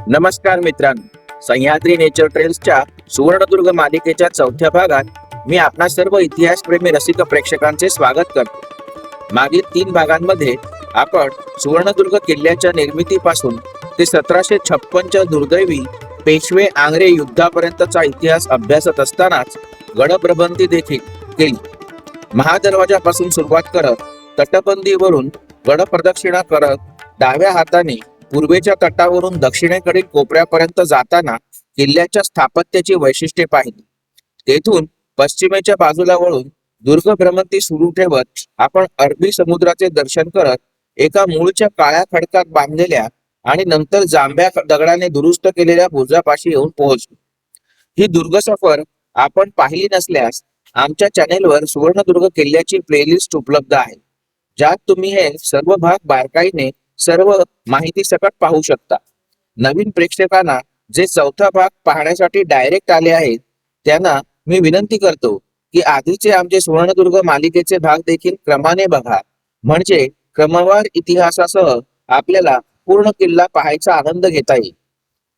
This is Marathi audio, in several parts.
नमस्कार मित्रांनो, सह्याद्री नेचर ट्रेल्सच्या सुवर्णदुर्ग मालिकेच्या चौथ्या भागात मी आपणा सर्व इतिहासप्रेमी रसिक प्रेक्षकांचे स्वागत करतो। मागील 3 भागांमध्ये आपण सुवर्णदुर्ग किल्ल्याच्या निर्मितीपासून ते 1756च्या दुर्दैवी पेशवे आंग्रे युद्धापर्यंतचा इतिहास अभ्यासत असतानाच गडप्रबंधी देखील केली। महादरवाजापासून सुरुवात करत तटबंदीवरून गड प्रदक्षिणा करत डाव्या हाताने पूर्वेच्या तटावरून दक्षिणेकडील कोपऱ्यापर्यंत जाताना किल्ल्याच्या स्थापत्याची वैशिष्ट्ये पाहिली। तेथून पश्चिमेच्या बाजूला वळून दुर्ग भ्रमंती सुरू ठेवत आपण अरबी समुद्राचे दर्शन करत एका मूळच्या काळ्या खडकात बांधलेल्या आणि नंतर जांभ्या दगडाने दुरुस्त केलेल्या बुरुजापाशी येऊन पोहोचलो। ही दुर्ग सफर आपण पाहिली नसल्यास आमच्या चॅनेलवर सुवर्णदुर्ग किल्ल्याची प्लेलिस्ट उपलब्ध आहे, ज्यात तुम्ही हे सर्व भाग बारकाईने सर्व माहिती सकट पाहू शकता। नवीन प्रेक्षकांना जे चौथा भाग पाहण्यासाठी डायरेक्ट आले आहेत त्यांना मी विनंती करतो की आधीचे आमचे सुवर्णदुर्ग मालिकेचे भाग देखील क्रमाने बघा, म्हणजे क्रमवार इतिहासासह आपल्याला पूर्ण किल्ला पाहायचा आनंद घेता येईल।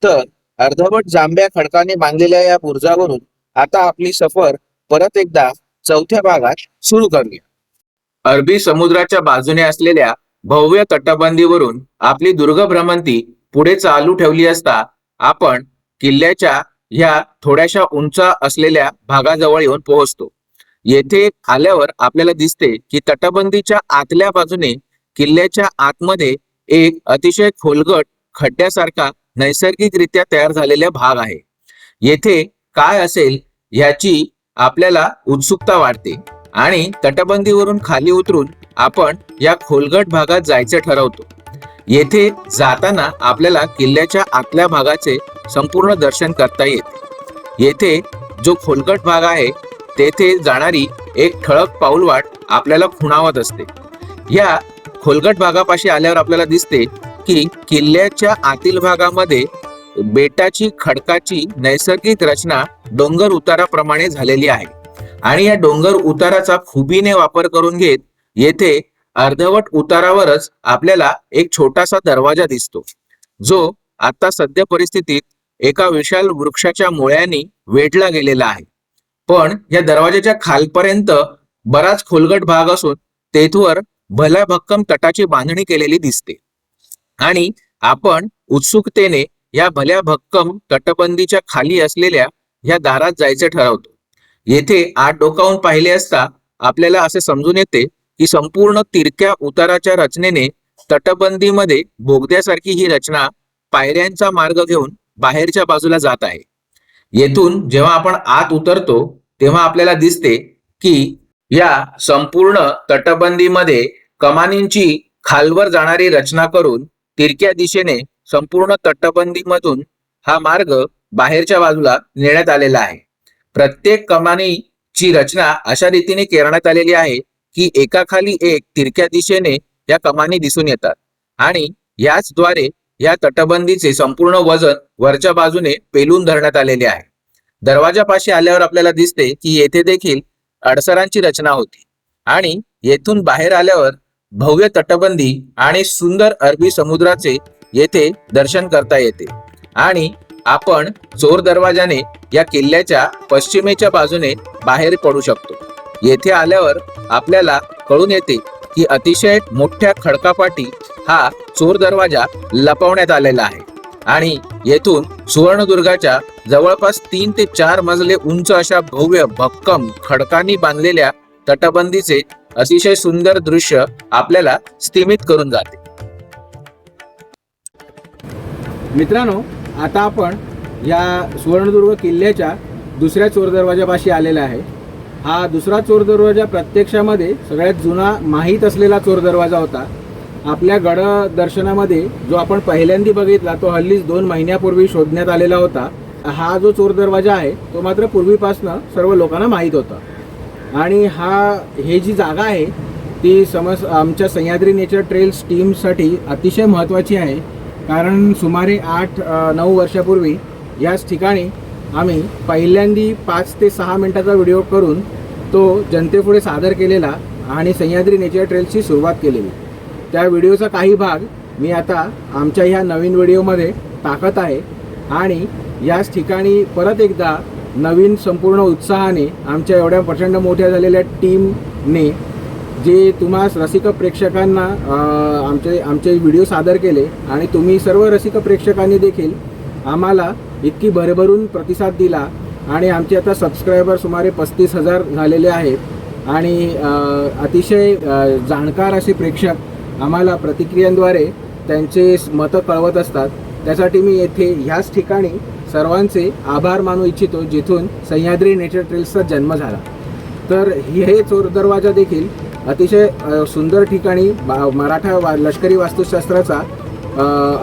तर अर्धवट जांभ्या खडकाने बांधलेल्या या बुरुजावरून आता आपली सफर परत एकदा चौथ्या भागात सुरू करूया। अरबी समुद्राच्या बाजूने असलेल्या भव्य तटबंदीवरून आपली दुर्ग भ्रमंती पुढे चालू ठेवली असता आपण किल्ल्याच्या ह्या थोड्याशा उंच असलेल्या भागाजवळ येऊन पोहोचतो। येथे आल्यावर आपल्याला दिसते की तटबंदीच्या आतल्या बाजूने किल्ल्याच्या आतमध्ये एक अतिशय खोलगट खड्ड्यासारखा नैसर्गिकरित्या तयार झालेला भाग आहे। येथे काय असेल याची आपल्याला उत्सुकता वाटते आणि तटबंदीवरून खाली उतरून आपण या खोलगट भागात जायचे ठरवतो। येथे जाताना आपल्याला किल्ल्याच्या आतल्या भागाचे संपूर्ण दर्शन करता येते। येथे जो खोलगट भाग आहे तेथे जाणारी एक ठळक पाऊलवाट आपल्याला खुणावत असते। या खोलगट भागापाशी आल्यावर आपल्याला दिसते की किल्ल्याच्या आतील भागामध्ये बेटाची खडकाची नैसर्गिक रचना डोंगर उताराप्रमाणे झालेली आहे आणि या डोंगर उताराचा खुबीने वापर करून घेत येथे अर्धवट उतारावरच आपल्याला एक छोटासा दरवाजा दिसतो, जो आता सध्या परिस्थितीत एका विशाल वृक्षाच्या मुळ्यांनी वेढला गेलेला आहे। पण या दरवाजाच्या खालपर्यंत बराच खोलगट भाग असून तेथवर भल्या भक्कम तटाची बांधणी केलेली दिसते आणि आपण उत्सुकतेने या भल्या भक्कम तटबंदीच्या खाली असलेल्या या दारात जायचे ठरवतो। येथे आत डोकावून पाहिले असता आपल्याला असे समजून येते की संपूर्ण तिरक्या उताराच्या रचनेने तटबंदीमध्ये बोगद्यासारखी ही रचना पायऱ्यांचा मार्ग घेऊन बाहेरच्या बाजूला जात आहे। येथून जेव्हा आपण आत उतरतो तेव्हा आपल्याला दिसते की या संपूर्ण तटबंदीमध्ये कमानींची खालवर जाणारी रचना करून तिरक्या दिशेने संपूर्ण तटबंदीमधून हा मार्ग बाहेरच्या बाजूला नेण्यात आलेला आहे। प्रत्येक कमानीची रचना अशा रीतीने करण्यात आलेली आहे की एकाखाली एक तिरक्या दिशेने या कमानी दिसून येतात आणि याचद्वारे या तटबंदीचे संपूर्ण वजन वरच्या बाजूने पेलून धरण्यात आलेले आहे। दरवाजापाशी आल्यावर आपल्याला दिसते की येथे देखील अडसरांची रचना होती आणि येथून बाहेर आल्यावर भव्य तटबंदी आणि सुंदर अरबी समुद्राचे येथे दर्शन करता येते आणि आपण चोर दरवाजाने या किल्ल्याच्या पश्चिमेच्या बाजूने बाहेर पडू शकतो। येथे आल्यावर आपल्याला कळून येते की अतिशय मोठ्या खडकापाठी हा चोर दरवाजा लपवण्यात आलेला आहे आणि येथून सुवर्णदुर्गाच्या जवळपास 3 ते 4 मजले उंच अशा भव्य भक्कम खडकांनी बांधलेल्या तटबंदीचे अतिशय सुंदर दृश्य आपल्याला स्तिमित करून जाते। मित्रांनो, आता आपण या सुवर्णदुर्ग किल्ल्याच्या दुसऱ्या चोर दरवाजापाशी आलेला आहे। हा दुसरा चोर दरवाजा प्रत्यक्षामध्ये सगळ्यात जुना माहीत असलेला चोर दरवाजा होता। आपल्या गड दर्शनामध्ये जो आपण पहिल्यांदा बघितला तो हल्लीच 2 महिन्यापूर्वी शोधण्यात आलेला होता। हा जो चोर दरवाजा आहे तो मात्र पूर्वीपासून सर्व लोकांना माहीत होता आणि हे जी जागा आहे ती आमच्या सह्याद्री नेचर ट्रेल्स टीमसाठी अतिशय महत्त्वाची आहे, कारण सुमारे 8-9 वर्षापूर्वी याच ठिकाणी आम्ही पहिल्यांदा 5 ते 6 मिनिटाचा व्हिडिओ करून तो जनतेपुढे सादर केलेला आणि सह्याद्री नेचर ट्रेल्सची सुरुवात केलेली। त्या व्हिडिओचा काही भाग मी आता आमच्या ह्या नवीन व्हिडिओमध्ये ताकद आहे आणि याच ठिकाणी परत एकदा नवीन संपूर्ण उत्साहाने आमच्या एवढ्या प्रचंड मोठ्या झालेल्या टीमने जे तुम्हा रसिक प्रेक्षकांना आमचे व्हिडिओ सादर केले आणि तुम्ही सर्व रसिक प्रेक्षकांनी देखील आम्हाला इतकी भरभरून प्रतिसाद दिला आणि आमचे आता सबस्क्रायबर सुमारे 35,000 झालेले आहेत आणि अतिशय जाणकार असे प्रेक्षक आम्हाला प्रतिक्रियांद्वारे त्यांचे मतं कळवत असतात. त्यासाठी मी येथे ह्याच ठिकाणी सर्वांचे आभार मानू इच्छितो जिथून सह्याद्री नेचर ट्रेल्सचा जन्म झाला. तर हे चोर दरवाजा देखील अतिशय सुंदर ठिकाणी मराठा लष्करी वास्तुशास्त्राचा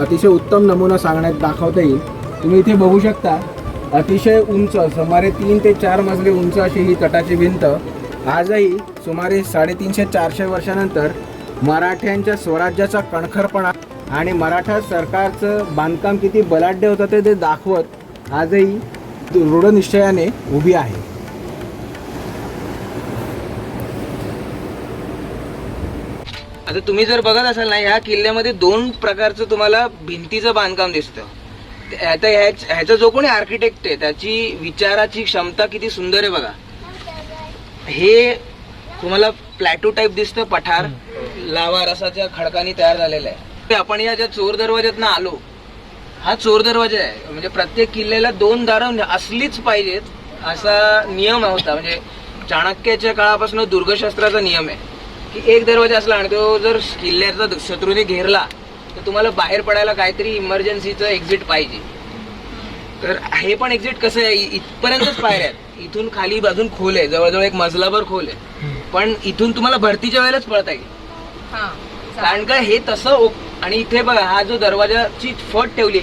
अतिशय उत्तम नमुना दाखवता येईल. तुम्ही इथे बघू शकता अतिशय उंच सुमारे 3 ते 4 मजले उंच अशी ही तटाची भिंत आजही सुमारे 350-400 वर्षानंतर मराठ्यांच्या स्वराज्याचा कणखरपणा आणि मराठा सरकारचं बांधकाम किती बलाढ्य होतं ते दाखवत आजही दृढनिश्चयाने उभी आहे. आता तुम्ही जर बघत असाल ना, ह्या किल्ल्यामध्ये 2 प्रकारचं तुम्हाला भिंतीचं बांधकाम दिसतं. आता ह्याचा जो कोणी आर्किटेक्ट आहे त्याची विचाराची क्षमता किती सुंदर आहे बघा. हे तुम्हाला प्लॅटो टाईप दिसतं, पठार लावा रसाच्या खडकानी तयार झालेलं आहे. आपण या ज्या चोर दरवाज्यातनं आलो, हा चोर दरवाजा आहे. म्हणजे प्रत्येक किल्ल्याला 2 दारं असलीच पाहिजेत असा नियम होता. म्हणजे चाणक्याच्या काळापासून दुर्गशास्त्राचा नियम आहे की एक दरवाजा असला आणि तो जर किल्ल्याचा शत्रूने घेरला तर तुम्हाला बाहेर पडायला काहीतरी इमर्जन्सीचं एक्झिट पाहिजे. तर हे पण एक्झिट कसं आहे, इथपर्यंतच पायऱ्या आहेत. इथून खाली बाजून खोल आहे, जवळजवळ 1 मजलाभर खोल आहे. पण इथून तुम्हाला भरतीच्या वेळेलाच पळता येईल. कारण का हे तसं आणि इथे बघा हा जो दरवाजाची फट ठेवली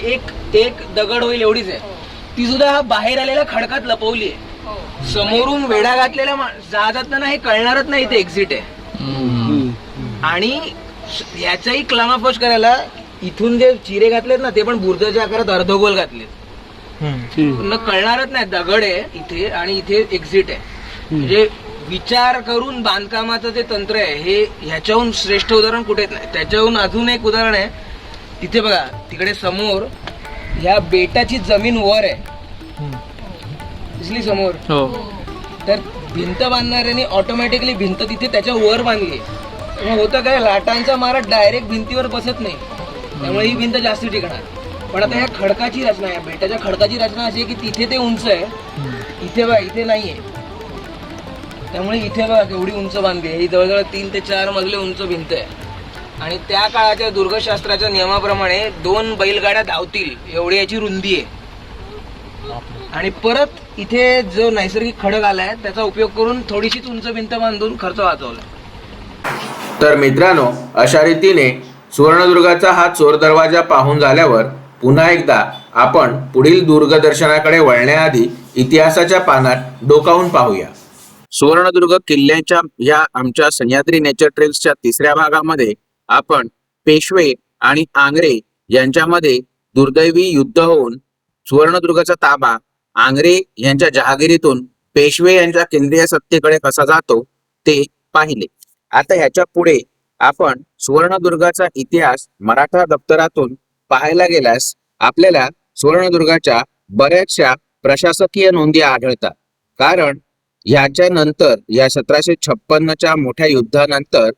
एक दगड होईल एवढीच आहे, ती सुद्धा हा बाहेर आलेल्या खडकात लपवली आहे. समोरून वेढा घातलेल्या जहाजात ना हे कळणारच नाही इथे एक्झिट आहे. आणि याचाही क्लामाफोश करायला इथून जे चिरे घातलेत ना ते पण बुर्जाच्या आकारात अर्धगोल घातलेत. न कळणारच नाही दगड आहे इथे आणि इथे एक्झिट आहे. म्हणजे विचार करून बांधकामाचं जे तंत्र आहे हे ह्याच्याहून श्रेष्ठ उदाहरण कुठेच नाही. त्याच्याहून अजून एक उदाहरण आहे, तिथे बघा तिकडे समोर ह्या बेटाची जमीन वर आहे दिसली समोर. तर भिंत बांधणाऱ्याने ऑटोमॅटिकली भिंत तिथे त्याच्या वर बांधली. होतं काय, लाटांचा मारा डायरेक्ट भिंतीवर बसत नाही, त्यामुळे ही भिंत जास्त टिकणार. पण आता ह्या खडकाची रचना आहे, बेटाच्या खडकाची रचना अशी आहे की तिथे ते उंच आहे, इथे बघा इथे नाहीये. त्यामुळे इथे बघा केवढी उंच बांधली आहे. ही जवळजवळ 3 ते 4 मजले उंच भिंत आहे. आणि त्या काळाच्या दुर्गशास्त्राच्या नियमाप्रमाणे 2 बैलगाड्या धावतील एवढी याची रुंदी आहे. आणि परत इथे जो नैसर्गिक खडक आलाय त्याचा उपयोग करून थोडीशीच उंच भिंत बांधून खर्च वाचवला. तर मित्रांनो, अशा रीतीने सुवर्णदुर्गाचा हा चोर दरवाजा पाहून झाल्यावर पुन्हा एकदा आपण पुढील दुर्गदर्शनाकडे वळण्याआधी इतिहासाच्या पानात डोकावून पाहूया. सुवर्णदुर्ग किल्ल्याच्या या आमच्या सह्याद्री नेचर ट्रेल्सच्या 3ऱ्या भागामध्ये आपण पेशवे आणि आंग्रे यांच्यामध्ये दुर्दैवी युद्ध होऊन सुवर्णदुर्गाचा ताबा आंग्रे यांच्या जहागिरीतून पेशवे यांच्या केंद्रीय सत्तेकडे कसा जातो ते पाहिले. आता ह्याच्या पुढे आपण सुवर्णदुर्गाचा इतिहास मराठा दप्तरातून पाहायला गेल्यास आपल्याला सुवर्णदुर्गाच्या बऱ्याचशा प्रशासकीय नोंदी आढळतात. कारण याच्या नंतर या 1756च्या मोठ्या युद्धानंतर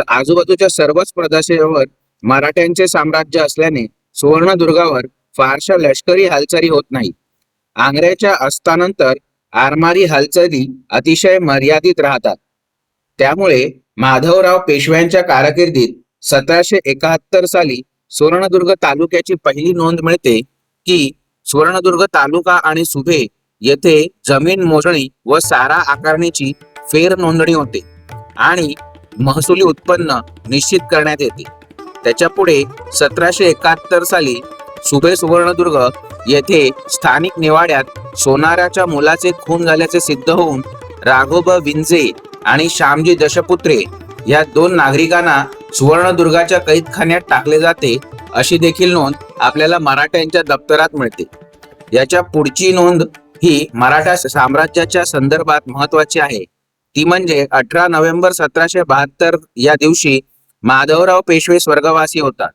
आजूबाजूच्या सर्वच प्रदेशावर मराठ्यांचे साम्राज्य असल्याने सुवर्णदुर्गावर फारशा लष्करी हालचाली होत नाही. आंग्र्याच्या अस्तानंतर आरमारी हालचाली अतिशय मर्यादित राहतात. त्यामुळे माधवराव पेशव्यांच्या कारकिर्दीत 1771 साली सुवर्णदुर्ग तालुक्याची पहिली नोंद मिळते की सुवर्णदुर्ग तालुका आणि सुभे येथे जमीन मोजणी व सारा आकारणीची फेर नोंदणी होते आणि महसुली उत्पन्न निश्चित करण्यात येते. त्याच्या पुढे 1771 साली सुभे सुवर्णदुर्ग येथे स्थानिक निवाड्यात सोनाराच्या मुलाचे खून झाल्याचे सिद्ध होऊन राघोब विंजे आणि श्यामजी दशपुत्रे या 2 नागरिकांना सुवर्णदुर्गाच्या कैदखान्यात टाकले जाते अशी देखील नोंद आपल्याला मराठ्यांच्या दप्तरात मिळते. याच्या पुढची नोंद ही मराठा साम्राज्याच्या संदर्भात महत्वाची आहे. ती म्हणजे 18 नोव्हेंबर 1772 या दिवशी माधवराव पेशवे स्वर्गवासी होतात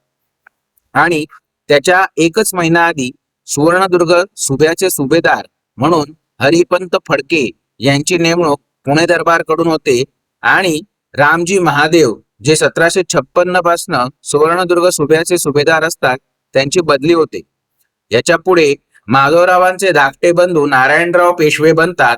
आणि त्याच्या एकच महिना आधी सुवर्णदुर्ग सुभ्याचे सुभेदार म्हणून हरिपंत फडके यांची नेमणूक पुणे दरबारकडून होते आणि रामजी महादेव जे 1756 पासन सुवर्णदुर्ग सुभ्याचे सुभेदार असतात त्यांची बदली होते. याच्या पुढे माधवरावांचे धाकटे बंधू नारायणराव पेशवे बनतात,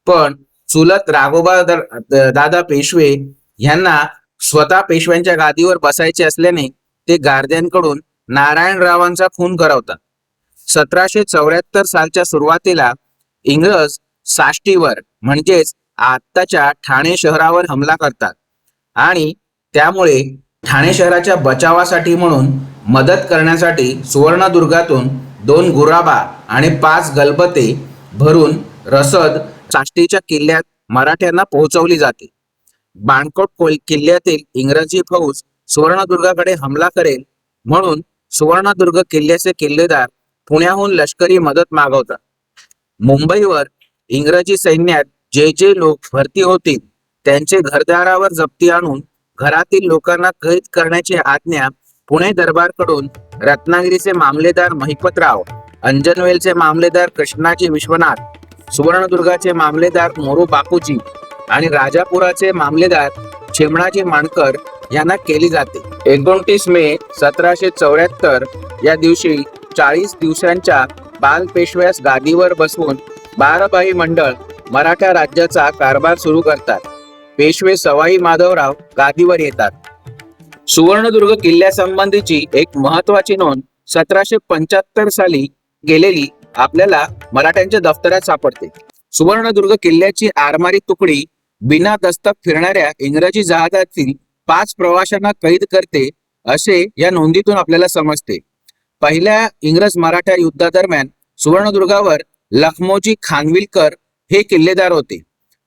पण चुलत राघोबा दादा पेशवे यांना स्वतः पेशव्यांच्या गादीवर बसायचे असल्याने ते गारद्यांकडून नारायणरावांचा खून करवतात. 1774 सालच्या सुरुवातीला इंग्रज साष्टीवर म्हणजेच आत्ताच्या ठाणे शहरावर हमला करतात आणि त्यामुळे ठाणे शहराच्या बचावासाठी म्हणून मदत करण्यासाठी सुवर्णदुर्गातून 2 गुराबा आणि 5 गलबते भरून रसद साष्टीच्या किल्ल्यात मराठ्यांना पोहोचवली जाते. बाणकोट किल्ल्यातील इंग्रजी फौज सुवर्णदुर्गाकडे हमला करेल म्हणून सुवर्णदुर्ग किल्ल्याचे किल्लेदार पुण्याहून लष्करी मदत मागवतात. मुंबईवर इंग्रजी सैन्यात जे जे लोक भरती होतील त्यांचे घरदारावर जप्ती आणून घरातील लोकांना कैद करण्याची आज्ञा पुणे दरबारकडून रत्नागिरीचे मामलेदार महिपतराव, अंजनवेलचे मामलेदार कृष्णाजी विश्वनाथ, सुवर्णदुर्गाचे मामलेदार मोरू बापूजी आणि राजापुराचे मामलेदार चिमणाजी माणकर यांना केली जाते. 29 मे 1774 या दिवशी 40 दिवसांच्या बालपेशव्यास गादीवर बसवून बाराभाई मंडळ मराठा राज्याचा कारभार सुरू करतात. पेशवे सवाई माधवराव गादीवर येतात. सुवर्णदुर्ग किल्ल्यासंबंधीची एक महत्वाची नोंद 1775 साली गेलेली आपल्याला मराठ्यांच्या दफ्तरात सापडते. सुवर्णदुर्ग किल्ल्याची आरमारी तुकडी बिना दस्तक फिरणाऱ्या इंग्रजी जहाजातील 5 प्रवाशांना कैद करते असे या नोंदीतून आपल्याला समजते. पहिल्या इंग्रज मराठा युद्धादरम्यान सुवर्णदुर्गावर लखमोजी खानविलकर हे किल्लेदार होते.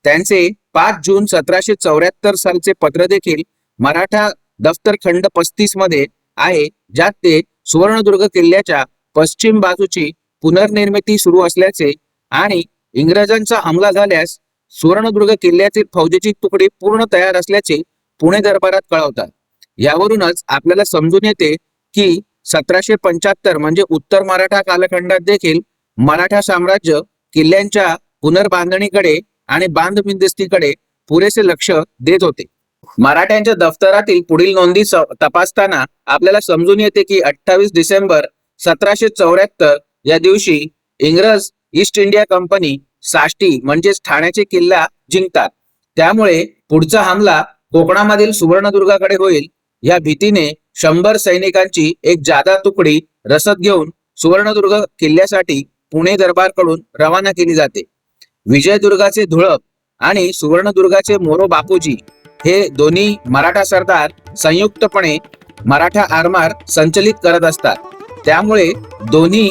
त्यांचे 5 जून 1774 सालचे पत्र देखील मराठा दफ्तर खंड 35 मध्ये आहे, ज्यात ते सुवर्णदुर्ग किल्ल्याच्या पश्चिम बाजूची पुनर्निर्मिती सुरू असल्याचे आणि इंग्रजांचा हमला झाल्यास सुवर्णदुर्ग किल्ल्यातील फौजेची तुकडी पूर्ण तयार असल्याचे पुणे दरबारात कळवतात. यावरूनच आपल्याला समजून येते की 1775 म्हणजे उत्तर मराठा कालखंडात देखील मराठा साम्राज्य किल्ल्यांच्या पुनर्बांधणीकडे आणि बांधबिंदिस्तीकडे पुरेसे लक्ष देत होते. मराठ्यांच्या दफ्तरातील पुढील नोंदी तपासताना आपल्याला समजून येते की 28 डिसेंबर 1774 या दिवशी इंग्रज ईस्ट इंडिया कंपनी साष्टी म्हणजेच ठाण्याचे किल्ला जिंकतात. त्यामुळे पुढचा हमला कोकणामधील सुवर्णदुर्गाकडे होईल या भीतीने 100 सैनिकांची एक जादा तुकडी रसद घेऊन सुवर्णदुर्ग किल्ल्यासाठी पुणे दरबारकडून रवाना केली जाते. विजयदुर्गाचे धुळप आणि सुवर्णदुर्गाचे मोरो बापूजी हे दोन्ही मराठा सरदार संयुक्तपणे मराठा आरमार संचलित करत असतात. त्यामुळे दोन्ही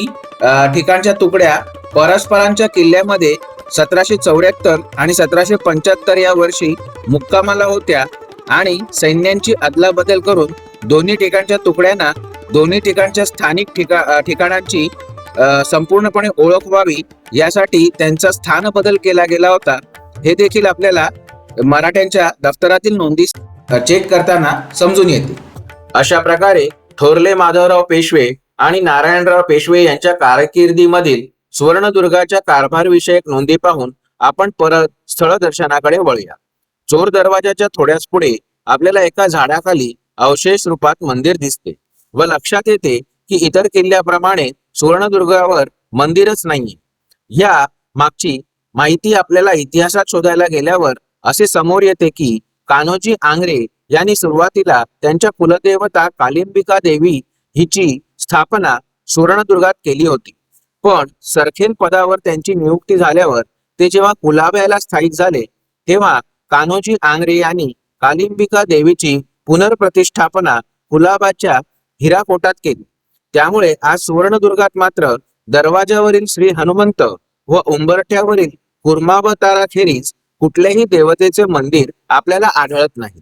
ठिकाणच्या तुकड्या परस्परांच्या किल्ल्यामध्ये 1774 आणि 1775 या वर्षी मुक्कामाला होत्या आणि सैन्यांची अदलाबदल करून दोन्ही ठिकाणच्या तुकड्यांना दोन्ही ठिकाणच्या स्थानिक ठिकाणांची संपूर्णपणे ओळख व्हावी यासाठी त्यांचा स्थान बदल केला गेला होता. हे देखील आपल्याला मराठ्यांच्या दफ्तरातील नोंदी चेक करताना समजून येते. अशा प्रकारे थोरले माधवराव पेशवे आणि नारायणराव पेशवे यांच्या कारकिर्दीमधील सुवर्णदुर्गाच्या कारभार विषयक नोंदी पाहून आपण परत स्थळ दर्शनाकडे वळूया. चोर दरवाजाच्या थोड्याच पुढे आपल्याला एका झाडाखाली अवशेष रूपात मंदिर दिसते व लक्षात येते की इतर किल्ल्याप्रमाणे सुवर्णदुर्गावर मंदिरच नाहीये. या मागची माहिती आपल्याला इतिहासात शोधायला गेल्यावर असे समोर येते की कान्होजी आंग्रे यांनी सुरुवातीला त्यांच्या कुलदेवता कालिंबिका देवी हिची स्थापना सुवर्णदुर्गात केली होती. पण सरखेल पदावर त्यांची नियुक्ती झाल्यावर ते जेव्हा कुलाब्याला स्थायिक झाले तेव्हा कान्होजी आंग्रे यांनी कालिंबिका देवीची पुनर्प्रतिष्ठापना कुलाबाच्या हिराकोटात केली. त्यामुळे आज सुवर्णदुर्गात मात्र दरवाजावरील श्री हनुमंत व उंबरठ्यावरील कुर्मावताराखेरीज कुठल्याही देवतेचे मंदिर आपल्याला आढळत नाही.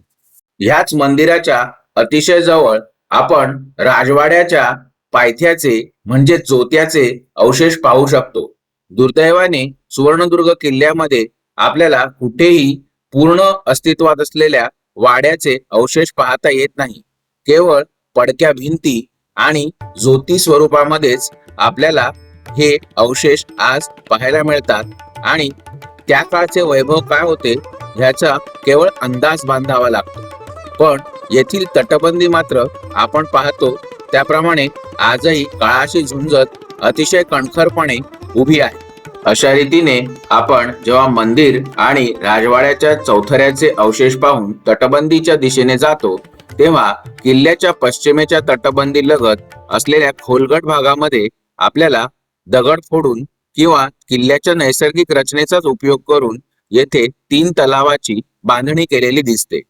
ह्याच मंदिराच्या अतिशय जवळ आपण राजवाड्याच्या पायथ्याचे म्हणजे जोत्याचे अवशेष पाहू शकतो. दुर्दैवाने सुवर्णदुर्ग किल्ल्यामध्ये आपल्याला कुठेही पूर्ण अस्तित्वात असलेल्या वाड्याचे अवशेष पाहता येत नाही. केवळ पडक्या भिंती आणि ज्योती स्वरूपामध्येच आपल्याला हे अवशेष आज पाहायला मिळतात आणि त्या काळचे वैभव काय होते ह्याचा केवळ अंदाज बांधावा लागतो. पण येथील तटबंदी मात्र आपण पाहतो त्याप्रमाणे आजही काळाशी झुंजत अतिशय कणखरपणे उभी आहे. अशा रीतीने आपण जेव्हा मंदिर आणि राजवाड्याच्या चौथऱ्याचे अवशेष पाहून तटबंदीच्या दिशेने जातो तेव्हा किल्ल्याच्या पश्चिमेच्या तटबंदी लगत असलेल्या खोलगट भागामध्ये आपल्याला दगड फोडून किंवा किल्ल्याच्या नैसर्गिक रचनेचाच उपयोग करून येथे 3 तलावाची बांधणी केलेली दिसते.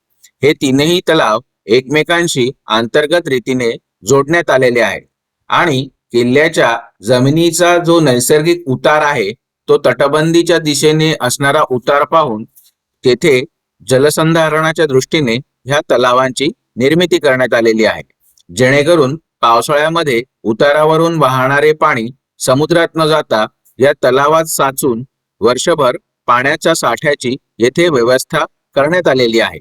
हे तीनही तलाव एकमेकांशी अंतर्गत रीतीने जोडण्यात आलेले आहेत आणि किल्ल्याच्या जमिनीचा जो नैसर्गिक उतार आहे तो तटबंदीच्या दिशेने असणारा उतार पाहून तेथे जलसंधारणाच्या दृष्टीने ह्या तलावांची निर्मिती करण्यात आलेली आहे, जेणेकरून पावसाळ्यामध्ये उतारावरून वाहणारे पाणी समुद्रात न जाता या तलावात साचून वर्षभर पाण्याच्या साठ्याची येथे व्यवस्था करण्यात आलेली आहे.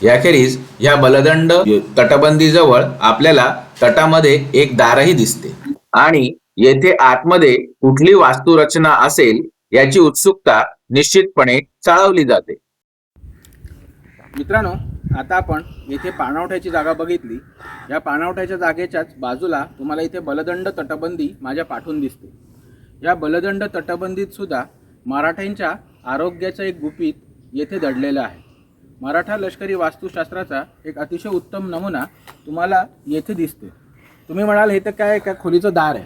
याखेरीज या बलदंड तटबंदीजवळ आपल्याला तटामध्ये एक दारही दिसते आणि येथे आतमध्ये कुठली वास्तुरचना असेल याची उत्सुकता निश्चितपणे चाळवली जाते. मित्रांनो, आता आपण येथे पाणवठ्याची जागा बघितली. या पाणवठ्याच्या जागेच्याच बाजूला तुम्हाला इथे बलदंड तटबंदी माझ्या पाठून दिसते. या बलदंड तटबंदीत सुद्धा मराठ्यांच्या आरोग्याचं एक गुपित येथे दडलेलं आहे. मराठा लष्करी वास्तुशास्त्राचा एक अतिशय उत्तम नमुना तुम्हाला येथे दिसते. तुम्ही म्हणाल हे तर काय खोलीचं दार आहे,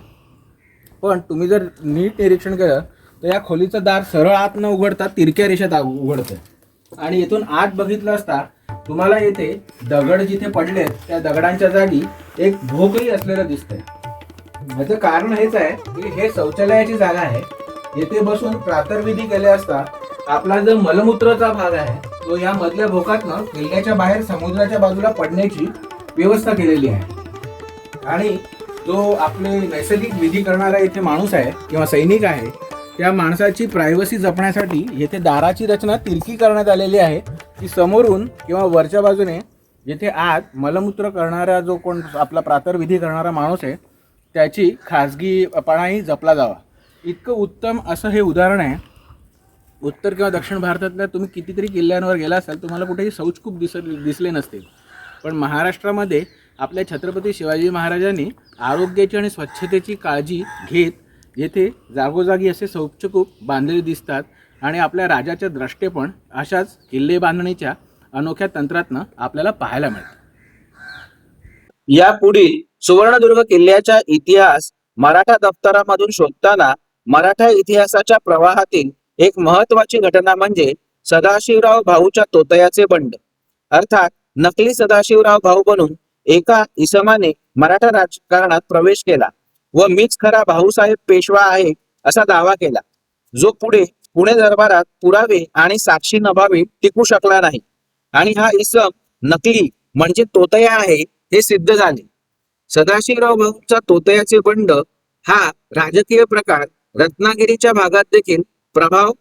पण तुम्ही जर नीट निरीक्षण केलं तर या खोलीचं दार सरळ आत न उघडता तिरक्या रेषेत उघडतं आणि इथून आत बघितलं असता तुम्हाला येथे दगड जिथे पडलेत त्या दगडांच्या जागी एक भोकही असलेलं दिसतंय. याचं कारण हेच आहे की हे शौचालयाची जागा आहे. येथे बसून प्रातर्विधी केले असता आपला जो मलमूत्राचा भाग आहे तो या मधल्या भोकातनं किल्ल्याच्या बाहेर समुद्राच्या बाजूला पडण्याची व्यवस्था केलेली आहे. आणि जो आपले नैसर्गिक विधी करणारा इथे माणूस आहे किंवा सैनिक आहे त्या माणसाची प्रायव्हसी जपण्यासाठी येथे दाराची रचना तिरकी करण्यात आलेली आहे की समोरून किंवा वरच्या बाजूने येथे आत मलमूत्र करणारा जो कोण आपला प्रातर्विधी करणारा माणूस आहे त्याची खाजगीपणाही जपला जावा. इतकं उत्तम असं हे उदाहरण आहे. उत्तर किंवा दक्षिण भारतातल्या तुम्ही कितीतरी किल्ल्यांवर गेला असाल तुम्हाला कुठेही शौचकूप दिसले नसतील, पण महाराष्ट्रामध्ये आपल्या छत्रपती शिवाजी महाराजांनी आरोग्याची आणि स्वच्छतेची काळजी घेत येथे जागोजागी असे शौचकूप बांधलेले दिसतात आणि आपल्या राजाच्या द्रष्टेपण अशाच किल्ले बांधणीच्या अनोख्या तंत्रातनं आपल्याला पाहायला मिळतं. या पुढील सुवर्णदुर्ग किल्ल्याचा इतिहास मराठा दफ्तरामधून शोधताना मराठा इतिहासाच्या प्रवाहातील एक महत्वाची घटना म्हणजे सदाशिवराव भाऊच्या तोतयाचे बंड, अर्थात नकली सदाशिवराव भाऊ बनून एका इसमाने मराठा राजकारणात प्रवेश केला व मीच खरा भाऊसाहेब पेशवा आहे असा दावा केला, जो पुढे पुणे दरबारात पुरावे आणि साक्षींअभावी टिकू शकला नाही आणि हा इसम नकली म्हणजे तोतया आहे हे सिद्ध झाले. सदाशिवराव भाऊचा तोतयाचे बंड हा राजकीय प्रकार रत्नागिरीच्या भागात देखील प्रभाव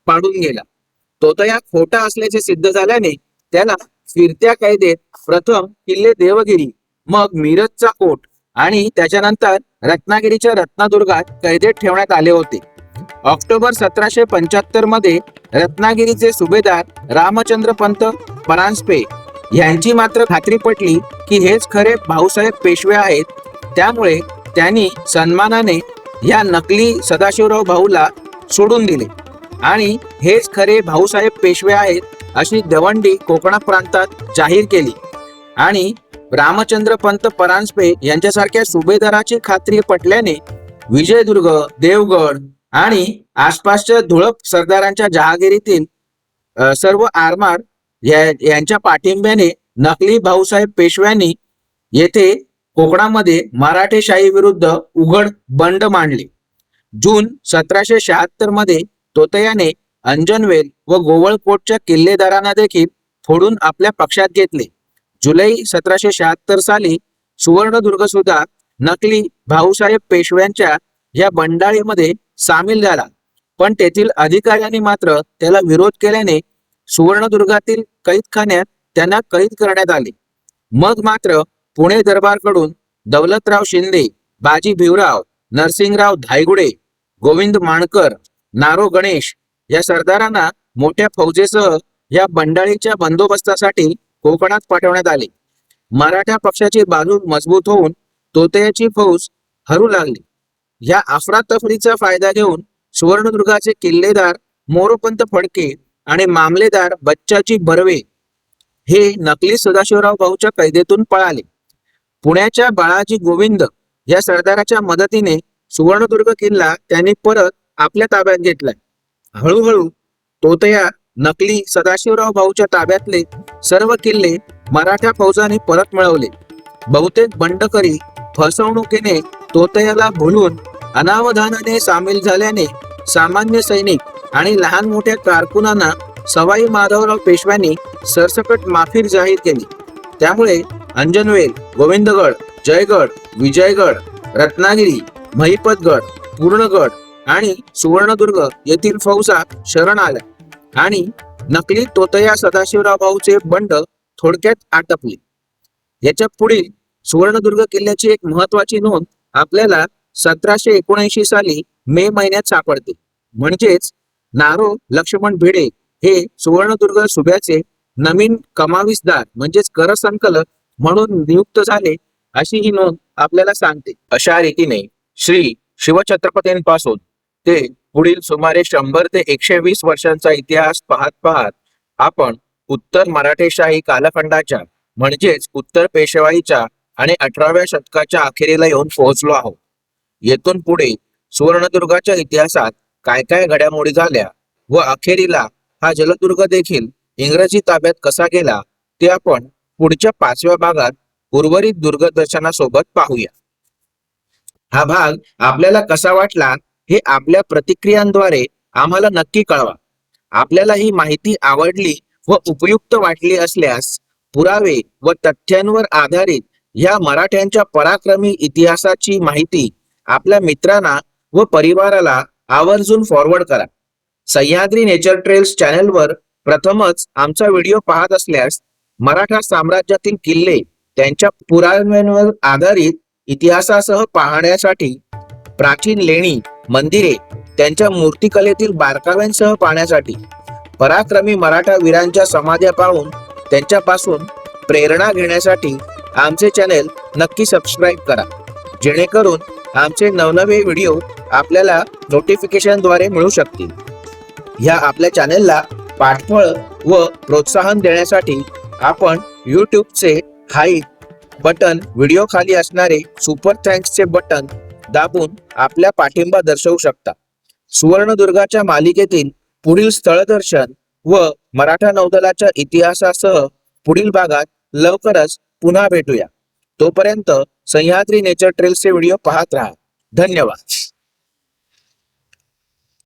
पाडून गेला. तोतया खोटा असल्याचे सिद्ध झाल्याने त्याला फिरत्या कैदेत प्रथम किल्ले देवगिरी, मग मिरजचा कोट आणि त्याच्यानंतर रत्नागिरीच्या रत्नदुर्गात कैदेत ठेवण्यात आले होते. ऑक्टोबर 1775 मध्ये रत्नागिरीचे सुभेदार रामचंद्र पंत परांजपे यांची मात्र खात्री पटली की हेच खरे भाऊसाहेब पेशवे आहेत. त्यामुळे त्यांनी सन्मानाने या नकली सदाशिवराव भाऊला सोडून दिले आणि हेच खरे भाऊसाहेब पेशवे आहेत अशी दवंडी कोकण प्रांतात जाहीर केली आणि रामचंद्र पंत परांजपे यांच्यासारख्या सुभेदाराची खात्री पटल्याने विजयदुर्ग, देवगड आणि आसपासच्या धुळप सरदारांच्या जहागिरीतील सर्व आरमार यांच्या पाठिंब्याने नकली भाऊसाहेब पेशव्यांनी येथे कोकणामध्ये मराठेशाही विरुद्ध उघड बंड मांडले. जून 1776 मध्ये तोतयाने अंजनवेल व गोवळकोटच्या किल्लेदारांना देखील फोडून आपल्या पक्षात घेतले. जुलै 1776 साली सुवर्णदुर्ग सुद्धा नकली भाऊसाहेब पेशव्यांच्या या बंडाळीमध्ये सामील झाला, पण तेथील अधिकाऱ्यांनी मात्र त्याला विरोध केल्याने सुवर्णदुर्गातील कैदखान्यात त्यांना कैद करण्यात आले. मग मात्र पुणे दरबारकडून दौलतराव शिंदे, बाजी भिवराव, नरसिंगराव धायगुडे, गोविंद माणकर, नारो गणेश या सरदारांना मोठ्या फौजेसह या बंडाळीच्या बंदोबस्तासाठी कोकणात पाठवण्यात आले. मराठा पक्षाची बाजू मजबूत होऊन तोतयाची फौज हरू लागली. या अफरातफरीचा फायदा घेऊन सुवर्णदुर्गाचे किल्लेदार मोरोपंत फडके आणि मामलेदार बच्चाजी बर्वे हे नकली सदाशिवराव भाऊच्या कैदेतून पळाले. पुण्याच्या बाळाजी गोविंद या सरदाराच्या मदतीने सुवर्णदुर्ग किल्ला त्यांनी परत आपल्या ताब्यात घेतलाय. हळूहळू तोतया नकली सदाशिवराव भाऊच्या ताब्यातले सर्व किल्ले मराठा फौजाने परत मिळवले. बहुतेक बंडकरी फसवणुकीने तोतयाला भुलून अनावधानाने सामील झाल्याने सामान्य सैनिक आणि लहान मोठ्या कारकुनांना सवाई माधवराव पेशव्यांनी सरसकट माफी जाहीर केली. त्यामुळे अंजनवेल, गोविंदगड, जयगड, विजयगड, रत्नागिरी, महिपतगड, पूर्णगड आणि सुवर्णदुर्ग येथील फौजा शरण आल्या आणि नकली तोतया सदाशिवराव भाऊचे बंड थोडक्यात आटपले. याच्या पुढील सुवर्णदुर्ग किल्ल्याची एक महत्वाची नोंद आपल्याला 1779 साली मे महिन्यात सापडते. म्हणजेच नारो लक्ष्मण भिडे हे सुवर्णदुर्ग सुभ्याचे नवीन कमाविसदार म्हणजेच कर संकलक म्हणून नियुक्त झाले अशी ही नोंद आपल्याला सांगते. अशा रीतीने श्री शिवछत्रपतींपासून ते पुढील सुमारे 100 ते 120 वर्षांचा इतिहास पाहत पाहत आपण उत्तर मराठेशाही कालखंडाच्या म्हणजेच उत्तर पेशवाईच्या आणि 18व्या शतकाच्या अखेरीला येऊन पोहोचलो आहोत. येथून पुढे सुवर्णदुर्गाच्या इतिहासात काय काय घडामोडी झाल्या व अखेरीला हा जलदुर्ग देखील इंग्रजी ताब्यात कसा गेला ते आपण पुढच्या 5व्या भागात उर्वरित दुर्गदर्शनासोबत पाहूया. हा भाग आपल्याला कसा वाटला हे आपल्या प्रतिक्रियांद्वारे आम्हाला नक्की कळवा. आपल्याला ही माहिती आवडली व उपयुक्त वाटली असल्यास पुरावे व तथ्यांवर आधारित या मराठ्यांच्या पराक्रमी इतिहासाची माहिती आपल्या मित्रांना व परिवाराला आवर्जून फॉरवर्ड करा. सह्याद्री नेचर ट्रेल्स चॅनलवर प्रथमच आमचा व्हिडिओ पाहत असल्यास मराठा साम्राज्यातील किल्ले त्यांच्या पुराव्यांवर आधारित इतिहासासह पाहण्यासाठी, प्राचीन लेणी, मंदिरे, त्यांच्या मूर्तिकलेतील बारकाव्यांसह पाहण्यासाठी, पराक्रमी मराठा वीरांच्या समाध्या पाहून त्यांच्यापासून प्रेरणा घेण्यासाठी आमचे चॅनेल नक्की सबस्क्राईब करा, जेणेकरून आमचे नवनवे व्हिडिओ आपल्याला नोटिफिकेशनद्वारे मिळू शकतील. ह्या आपल्या चॅनेलला पाठबळ व प्रोत्साहन देण्यासाठी आपण यूट्यूबचे हाईट बटन, व्हिडिओ खाली असणारे सुपर थँक्सचे बटन दाबून आपल्या पाठिंबा दर्शवू शकता. सुवर्णदुर्गाच्या मालिकेतील पुढील स्थळदर्शन व मराठा नौदलाच्या इतिहासासह पुढील भागात लवकरच पुन्हा भेटूया. तोपर्यंत सह्याद्री नेचर ट्रेल्सचे व्हिडिओ पाहत राहा. धन्यवाद.